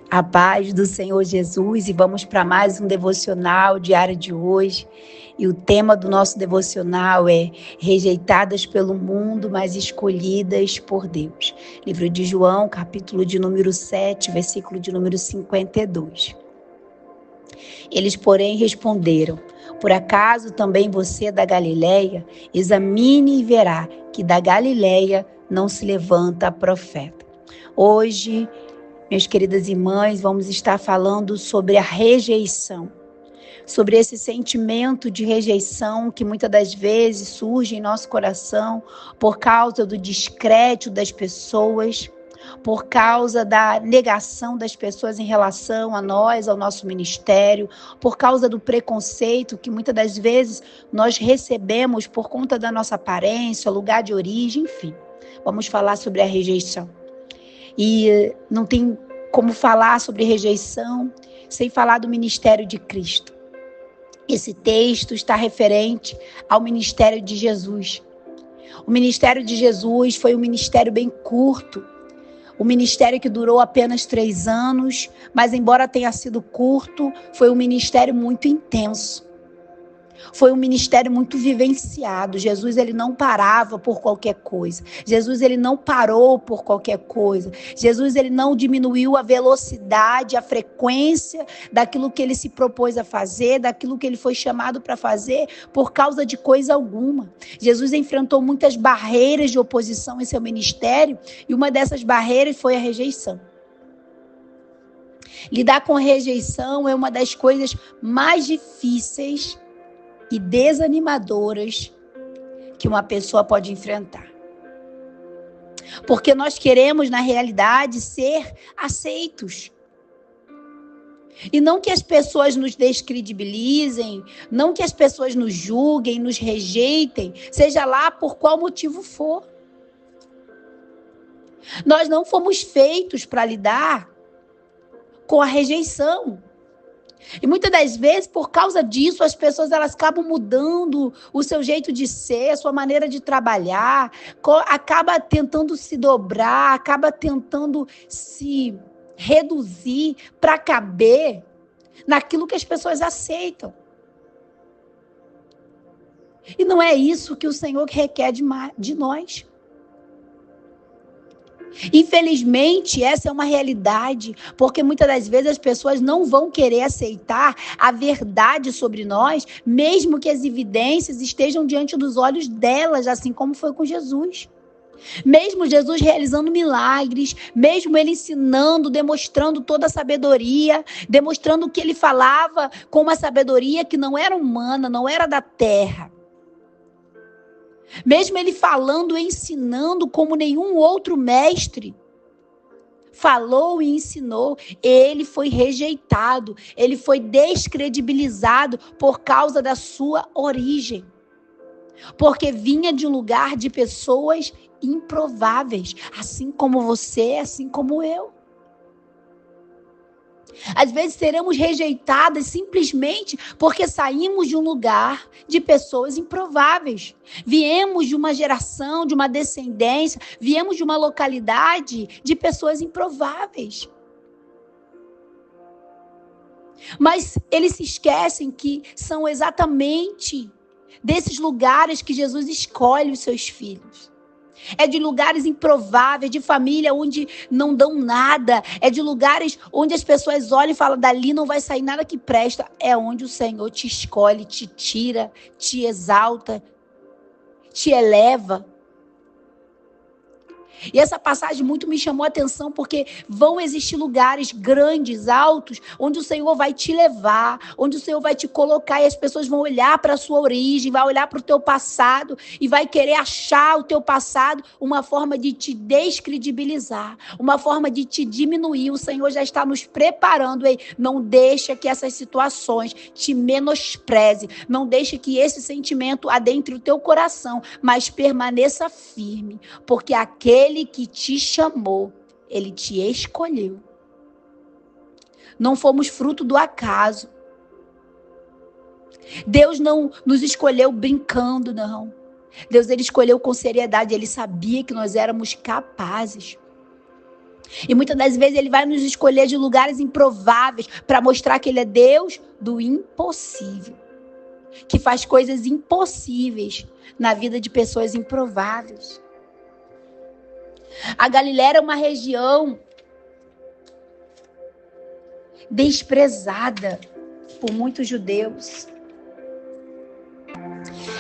A paz do Senhor Jesus, e vamos para mais um devocional diário de hoje. E o tema do nosso devocional é Rejeitadas pelo mundo, mas escolhidas por Deus. Livro de João, capítulo de número 7, versículo de número 52. Eles, porém, responderam: por acaso também você é da Galileia? Examine e verá que da Galileia não se levanta profeta. Hoje, minhas queridas irmãs, vamos estar falando sobre a rejeição, sobre esse sentimento de rejeição que muitas das vezes surge em nosso coração por causa do descrédito das pessoas, por causa da negação das pessoas em relação a nós, ao nosso ministério, por causa do preconceito que muitas das vezes nós recebemos por conta da nossa aparência, lugar de origem, enfim. Vamos falar sobre a rejeição. E não tem como falar sobre rejeição sem falar do ministério de Cristo. Esse texto está referente ao ministério de Jesus. O ministério de Jesus foi um ministério bem curto. O ministério que durou apenas 3 anos, mas embora tenha sido curto, foi um ministério muito intenso. Foi um ministério muito vivenciado. Jesus, ele não parava por qualquer coisa. Jesus, ele não parou por qualquer coisa. Jesus, ele não diminuiu a velocidade, a frequência daquilo que ele se propôs a fazer, daquilo que ele foi chamado para fazer, por causa de coisa alguma. Jesus enfrentou muitas barreiras de oposição em seu ministério, e uma dessas barreiras foi a rejeição. Lidar com rejeição é uma das coisas mais difíceis e desanimadoras que uma pessoa pode enfrentar. Porque nós queremos, na realidade, ser aceitos. E não que as pessoas nos descredibilizem, não que as pessoas nos julguem, nos rejeitem, seja lá por qual motivo for. Nós não fomos feitos para lidar com a rejeição. E muitas das vezes, por causa disso, as pessoas elas acabam mudando o seu jeito de ser, a sua maneira de trabalhar, acaba tentando se dobrar, acaba tentando se reduzir para caber naquilo que as pessoas aceitam. E não é isso que o Senhor requer de nós. Infelizmente, essa é uma realidade, porque muitas das vezes as pessoas não vão querer aceitar a verdade sobre nós, mesmo que as evidências estejam diante dos olhos delas, assim como foi com Jesus. Mesmo Jesus realizando milagres, mesmo ele ensinando, demonstrando toda a sabedoria, demonstrando que ele falava com uma sabedoria que não era humana, não era da terra. Mesmo ele falando e ensinando como nenhum outro mestre falou e ensinou, ele foi rejeitado, ele foi descredibilizado por causa da sua origem. Porque vinha de um lugar de pessoas improváveis, assim como você, assim como eu. Às vezes seremos rejeitadas simplesmente porque saímos de um lugar de pessoas improváveis. Viemos de uma geração, de uma descendência, viemos de uma localidade de pessoas improváveis. Mas eles se esquecem que são exatamente desses lugares que Jesus escolhe os seus filhos. É de lugares improváveis, de família onde não dão nada. É de lugares onde as pessoas olham e falam, dali não vai sair nada que presta. É onde o Senhor te escolhe, te tira, te exalta, te eleva. E essa passagem muito me chamou a atenção, porque vão existir lugares grandes, altos, onde o Senhor vai te levar, onde o Senhor vai te colocar, e as pessoas vão olhar para a sua origem, vai olhar para o teu passado e vai querer achar o teu passado uma forma de te descredibilizar, uma forma de te diminuir. O Senhor já está nos preparando, ei, não deixa que essas situações te menospreze, não deixa que esse sentimento adentre o teu coração, mas permaneça firme, porque aquele que te chamou, ele te escolheu. Não fomos fruto do acaso. Deus não nos escolheu brincando, não. Deus, ele escolheu com seriedade. Ele sabia que nós éramos capazes. E muitas das vezes ele vai nos escolher de lugares improváveis para mostrar que ele é Deus do impossível, que faz coisas impossíveis na vida de pessoas improváveis. A Galileia era uma região desprezada por muitos judeus.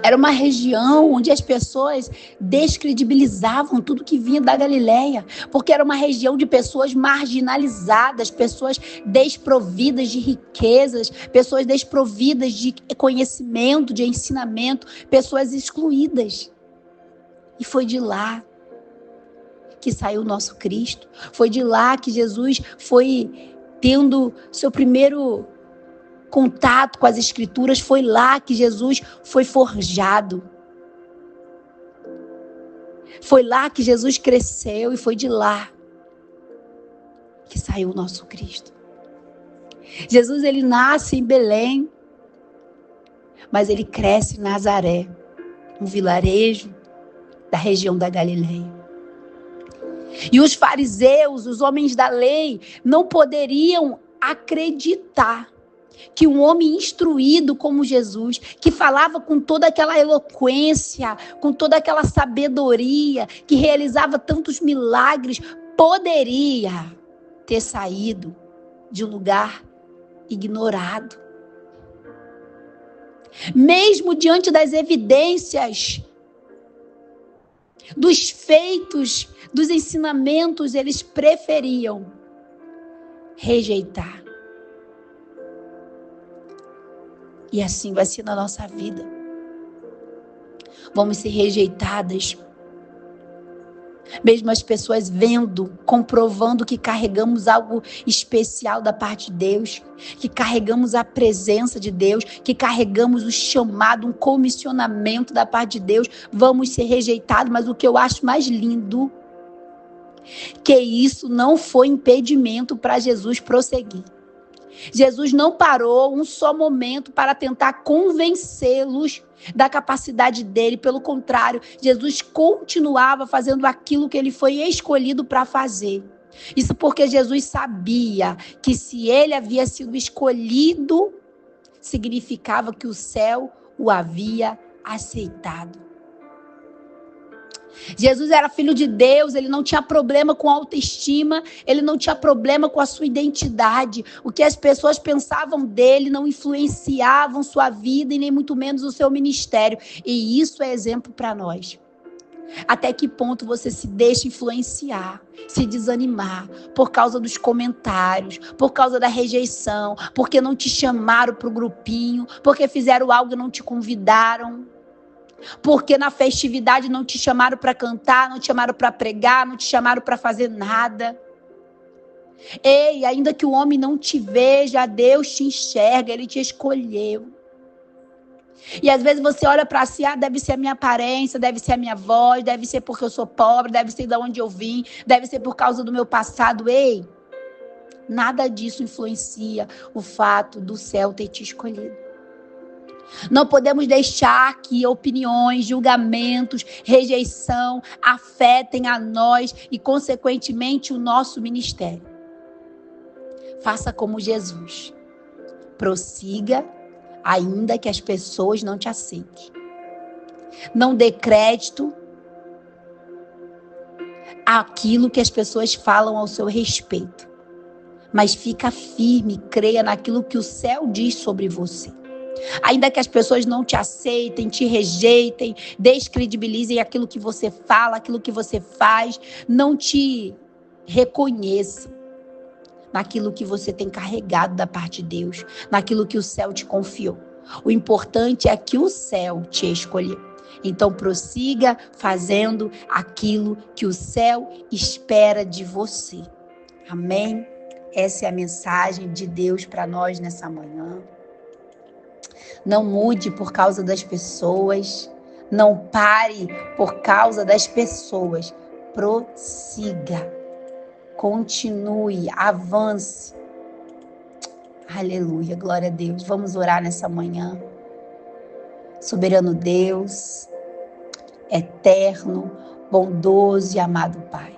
Era uma região onde as pessoas descredibilizavam tudo que vinha da Galileia, porque era uma região de pessoas marginalizadas, pessoas desprovidas de riquezas, pessoas desprovidas de conhecimento, de ensinamento, pessoas excluídas. E foi de lá que saiu o nosso Cristo. Foi de lá que Jesus foi tendo seu primeiro contato com as Escrituras. Foi lá que Jesus foi forjado. Foi lá que Jesus cresceu e foi de lá que saiu o nosso Cristo. Jesus, ele nasce em Belém, mas ele cresce em Nazaré, um vilarejo da região da Galileia. E os fariseus, os homens da lei, não poderiam acreditar que um homem instruído como Jesus, que falava com toda aquela eloquência, com toda aquela sabedoria, que realizava tantos milagres, poderia ter saído de um lugar ignorado. Mesmo diante das evidências, dos feitos, dos ensinamentos, eles preferiam rejeitar. E assim vai ser na nossa vida. Vamos ser rejeitadas. Mesmo as pessoas vendo, comprovando que carregamos algo especial da parte de Deus, que carregamos a presença de Deus, que carregamos o chamado, um comissionamento da parte de Deus, vamos ser rejeitados. Mas o que eu acho mais lindo, que isso não foi impedimento para Jesus prosseguir. Jesus não parou um só momento para tentar convencê-los da capacidade dele. Pelo contrário, Jesus continuava fazendo aquilo que ele foi escolhido para fazer. Isso porque Jesus sabia que se ele havia sido escolhido, significava que o céu o havia aceitado. Jesus era filho de Deus, ele não tinha problema com autoestima, ele não tinha problema com a sua identidade. O que as pessoas pensavam dele não influenciavam sua vida e nem muito menos o seu ministério. E isso é exemplo para nós. Até que ponto você se deixa influenciar, se desanimar por causa dos comentários, por causa da rejeição, porque não te chamaram para o grupinho, porque fizeram algo e não te convidaram. Porque na festividade não te chamaram para cantar, não te chamaram para pregar, não te chamaram para fazer nada. Ei, ainda que o homem não te veja, Deus te enxerga, ele te escolheu. E às vezes você olha para si, deve ser a minha aparência, deve ser a minha voz, deve ser porque eu sou pobre, deve ser de onde eu vim, deve ser por causa do meu passado. Ei, nada disso influencia o fato do céu ter te escolhido. Não podemos deixar que opiniões, julgamentos, rejeição afetem a nós e, consequentemente, o nosso ministério. Faça como Jesus. Prossiga, ainda que as pessoas não te aceitem. Não dê crédito àquilo que as pessoas falam ao seu respeito. Mas fica firme, creia naquilo que o céu diz sobre você. Ainda que as pessoas não te aceitem, te rejeitem, descredibilizem aquilo que você fala, aquilo que você faz, não te reconheçam naquilo que você tem carregado da parte de Deus, naquilo que o céu te confiou. O importante é que o céu te escolheu. Então prossiga fazendo aquilo que o céu espera de você. Amém? Essa é a mensagem de Deus para nós nessa manhã. Não mude por causa das pessoas. Não pare por causa das pessoas. Prossiga. Continue. Avance. Aleluia. Glória a Deus. Vamos orar nessa manhã. Soberano Deus, eterno, bondoso e amado Pai.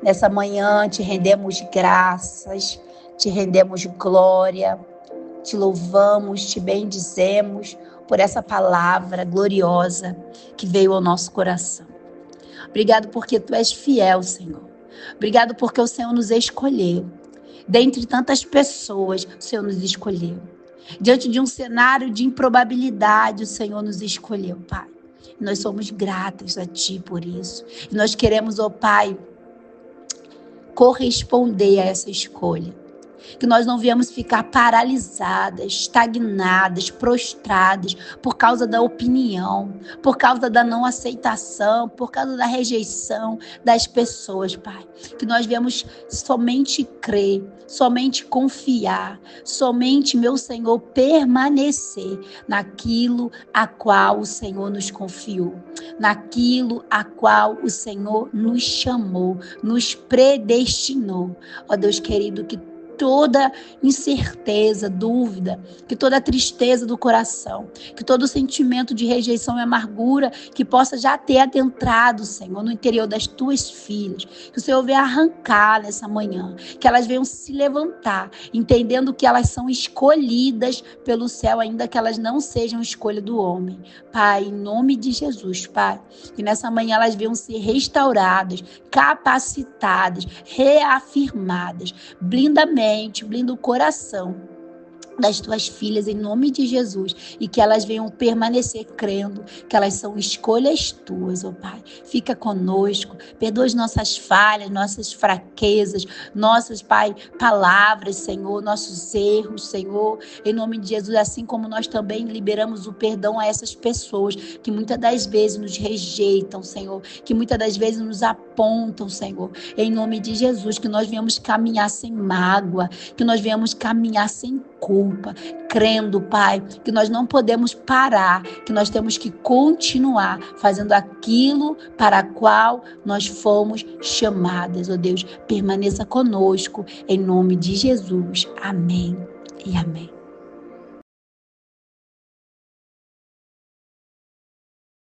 Nessa manhã te rendemos graças, te rendemos glória, te louvamos, te bendizemos por essa palavra gloriosa que veio ao nosso coração. Obrigado porque tu és fiel, Senhor. Obrigado porque o Senhor nos escolheu. Dentre tantas pessoas, o Senhor nos escolheu. Diante de um cenário de improbabilidade, o Senhor nos escolheu, Pai. Nós somos gratos a Ti por isso. E nós queremos, ó Pai, corresponder a essa escolha. Que nós não viemos ficar paralisadas, estagnadas, prostradas por causa da opinião, por causa da não aceitação, por causa da rejeição das pessoas, Pai. Que nós viemos somente crer, somente confiar, somente, meu Senhor, permanecer naquilo a qual o Senhor nos confiou, naquilo a qual o Senhor nos chamou, nos predestinou. Ó Deus querido, que toda incerteza, dúvida, que toda tristeza do coração, que todo sentimento de rejeição e amargura que possa já ter adentrado, Senhor, no interior das tuas filhas, que o Senhor venha arrancar nessa manhã, que elas venham se levantar, entendendo que elas são escolhidas pelo céu, ainda que elas não sejam escolha do homem. Pai, em nome de Jesus, Pai, que nessa manhã elas venham ser restauradas, capacitadas, reafirmadas, blinda o coração das tuas filhas em nome de Jesus e que elas venham permanecer crendo que elas são escolhas tuas, ó Pai. Fica conosco, perdoa as nossas falhas, nossas fraquezas, nossas, Pai, palavras, Senhor, nossos erros, Senhor, em nome de Jesus, assim como nós também liberamos o perdão a essas pessoas que muitas das vezes nos rejeitam, Senhor, que muitas das vezes nos apontam, Senhor, em nome de Jesus, que nós venhamos caminhar sem mágoa, que nós venhamos caminhar sem culpa, crendo, Pai, que nós não podemos parar, que nós temos que continuar fazendo aquilo para a qual nós fomos chamadas. Ó Deus, permaneça conosco, em nome de Jesus. Amém e amém.